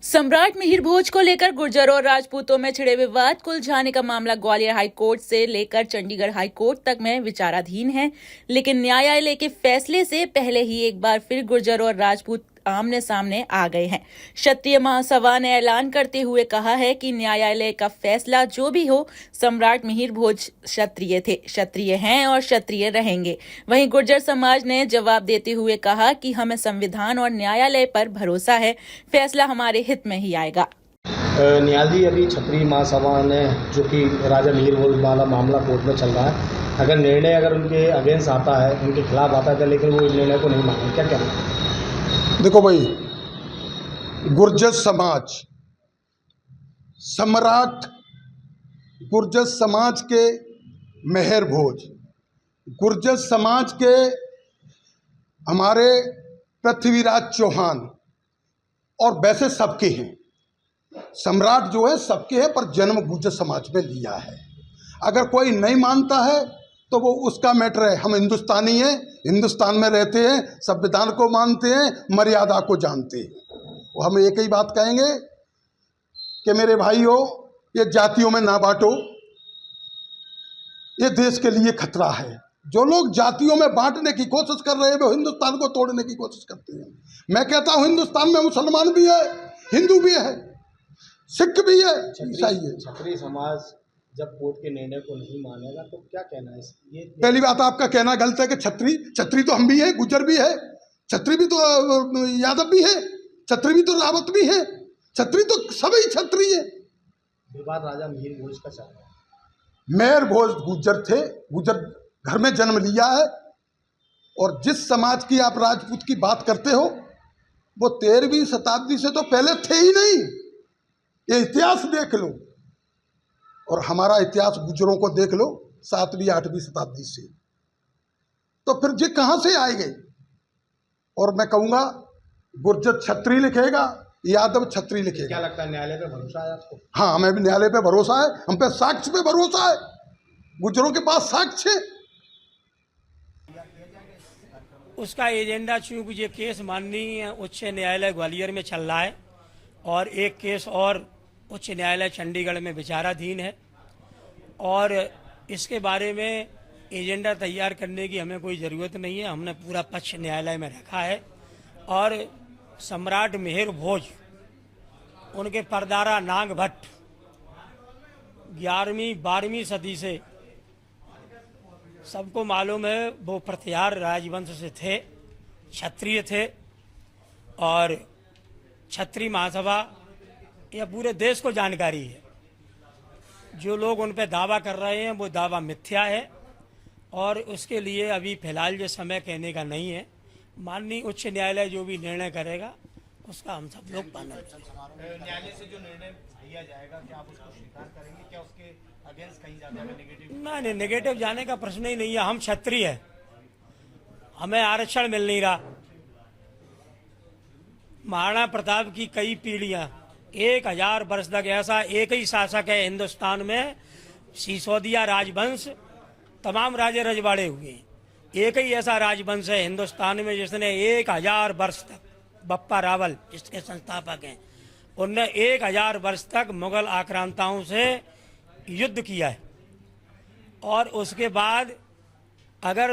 सम्राट मिहिर भोज को लेकर गुर्जरों और राजपूतों में छिड़े विवाद को उलझाने का मामला ग्वालियर हाई कोर्ट से लेकर चंडीगढ़ हाई कोर्ट तक में विचाराधीन है। लेकिन न्यायालय के फैसले से पहले ही एक बार फिर गुर्जरों और राजपूत आमने सामने आ गए हैं। क्षत्रिय महासभा ने ऐलान करते हुए कहा है कि न्यायालय का फैसला जो भी हो, सम्राट मिहिर भोज क्षत्रिय थे, क्षत्रिय हैं और क्षत्रिय रहेंगे। वहीं गुर्जर समाज ने जवाब देते हुए कहा कि हमें संविधान और न्यायालय पर भरोसा है, फैसला हमारे हित में ही आएगा। न्यायालय अभी क्षत्रिय महासभा ने जो कि राजा मिहिर भोज वाला मामला कोर्ट में चल रहा है, अगर निर्णय उनके अगेंस्ट आता है, उनके खिलाफ आता है, लेकिन वो इस निर्णय को नहीं माने, क्या कहना है? देखो भाई, गुर्जर समाज, सम्राट गुर्जर समाज के मिहिर भोज, गुर्जर समाज के हमारे पृथ्वीराज चौहान, और वैसे सबके हैं। सम्राट जो है सबके है, पर जन्म गुर्जर समाज में लिया है। अगर कोई नहीं मानता है तो वो उसका मैटर है। हम हिंदुस्तानी हैं, हिंदुस्तान में रहते हैं, संविधान को मानते हैं, मर्यादा को जानते हैं। वो हम एक ही बात कहेंगे कि मेरे भाइयों, ये जातियों में ना बांटो, ये देश के लिए खतरा है। जो लोग जातियों में बांटने की कोशिश कर रहे हैं, वो हिंदुस्तान को तोड़ने की कोशिश करते हैं। मैं कहता हूँ हिंदुस्तान में मुसलमान भी है, हिंदू भी है, सिख भी है, ईसाई है। क्षत्रिय समाज जब कोर्ट के निर्णय को नहीं मानेगा तो क्या कहना है? ये पहली बात, आपका कहना गलत है कि छत्री तो हम भी हैं, गुज्जर भी है, छत्री भी तो यादव भी है, छत्री भी तो रावत भी है, छत्री तो सभी छत्री है। विवाद राजा मिहिर भोज का चल रहा है। मिहिर भोज गुज्जर थे, गुज्जर घर में जन्म लिया है। और जिस समाज की आप राजपूत की बात करते हो, वो 13वीं शताब्दी से तो पहले थे ही नहीं। ये इतिहास देख लो, और हमारा इतिहास गुज्जरों को देख लो, 7वीं 8वीं शताब्दी से। तो फिर ये कहाँ से आए गए? और मैं कहूँगा गुर्जर छत्री लिखेगा, यादव छत्री लिखेगा। क्या लगता है, न्यायालय पे भरोसा है आपको? हाँ, हमें भी न्यायालय पे भरोसा है, हम पे साक्ष्य पे भरोसा है, गुज्जरों के पास साक्ष्य है। उसका एजेंडा, चूंकि ये केस माननीय उच्च न्यायालय ग्वालियर में चल रहा है और एक केस और उच्च न्यायालय चंडीगढ़ में विचाराधीन है, और इसके बारे में एजेंडा तैयार करने की हमें कोई ज़रूरत नहीं है। हमने पूरा पक्ष न्यायालय में रखा है, और सम्राट मिहिर भोज, उनके परदारा नाग भट्ट 11वीं 12वीं सदी से सबको मालूम है, वो प्रतिहार राजवंश से थे, क्षत्रिय थे। और क्षत्रिय महासभा या पूरे देश को जानकारी है। जो लोग उन पर दावा कर रहे हैं वो दावा मिथ्या है, और उसके लिए अभी फिलहाल जो समय कहने का नहीं है। माननीय उच्च न्यायालय जो भी निर्णय करेगा उसका हम सब लोग पालन करेंगे। न्यायालय से जो निर्णय दिया जाएगा, क्या आप उसको स्वीकार करेंगे? क्या उसके अगेंस्ट कहीं जाएगा नेगेटिव? नहीं, नेगेटिव जाने का प्रश्न ही नहीं है। हम क्षत्रिय है, हमें आरक्षण मिल नहीं रहा। महाराणा प्रताप की कई पीढ़ियां, 1000 वर्ष तक ऐसा एक ही शासक है हिंदुस्तान में, सिसोदिया राजवंश, तमाम राजे रजवाड़े हुए। एक ही ऐसा राजवंश है हिंदुस्तान में जिसने 1000 वर्ष तक, बप्पा रावल जिसके संस्थापक हैं, उनने 1000 वर्ष तक मुगल आक्रांताओं से युद्ध किया है। और उसके बाद अगर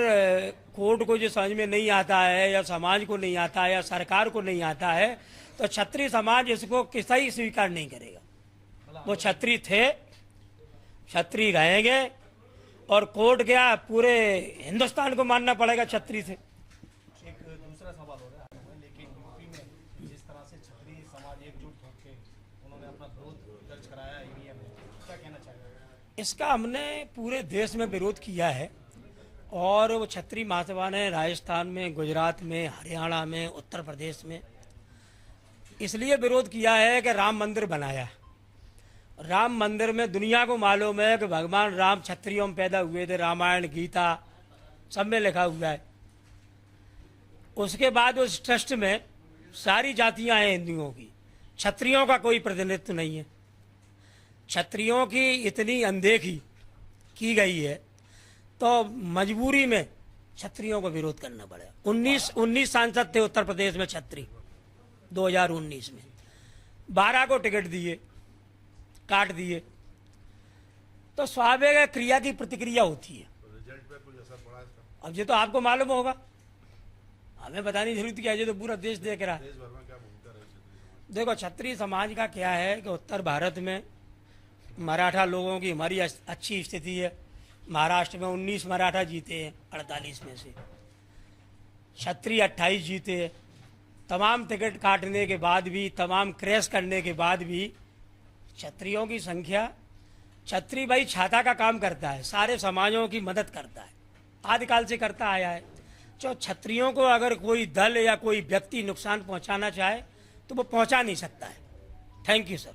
कोर्ट को जो समझ में नहीं आता है, या समाज को नहीं आता है, या सरकार को नहीं आता है, तो क्षत्रिय समाज इसको किसी स्वीकार नहीं करेगा। वो क्षत्रिय थे, क्षत्रिय रहेंगे, और कोर्ट क्या पूरे हिंदुस्तान को मानना पड़ेगा क्षत्रिय थे। एक दूसरा सवाल हो रहा है, लेकिन यूपी में जिस तरह से क्षत्रिय समाज एकजुट होकर उन्होंने अपना विरोध दर्ज कराया ईवीएम में, क्या कहना चाहिए? इसका हमने पूरे देश में विरोध किया है, और वो क्षत्रिय महासभा ने राजस्थान में, गुजरात में, हरियाणा में, उत्तर प्रदेश में इसलिए विरोध किया है कि राम मंदिर बनाया। राम मंदिर में दुनिया को मालूम है कि भगवान राम क्षत्रियों में पैदा हुए थे, रामायण गीता सब में लिखा हुआ है। उसके बाद उस ट्रस्ट में सारी जातियां हैं हिंदुओं की, क्षत्रियों का कोई प्रतिनिधित्व नहीं है। क्षत्रियों की इतनी अनदेखी की गई है, तो मजबूरी में क्षत्रियों को विरोध करना पड़ेगा। 19 सांसद थे उत्तर प्रदेश में क्षत्रिय 2019 में, 12 को टिकट दिए, काट दिए, तो स्वाभाविक क्रिया की प्रतिक्रिया होती है। अब ये तो आपको मालूम होगा, हमें बताने की जरूरत क्या है, ये तो पूरा देश देख रहा है। देखो, क्षत्रिय समाज का क्या है कि उत्तर भारत में मराठा लोगों की हमारी अच्छी स्थिति है। महाराष्ट्र में 19 मराठा जीते हैं 48 में से, क्षत्रिय 28 जीते हैं। तमाम टिकट काटने के बाद भी, तमाम क्रैश करने के बाद भी क्षत्रियों की संख्या, क्षत्रिय भाई छाता का काम करता है, सारे समाजों की मदद करता है, आदिकाल से करता आया है। जो क्षत्रियों को अगर कोई दल या कोई व्यक्ति नुकसान पहुंचाना चाहे तो वो पहुंचा नहीं सकता है। Thank you sir.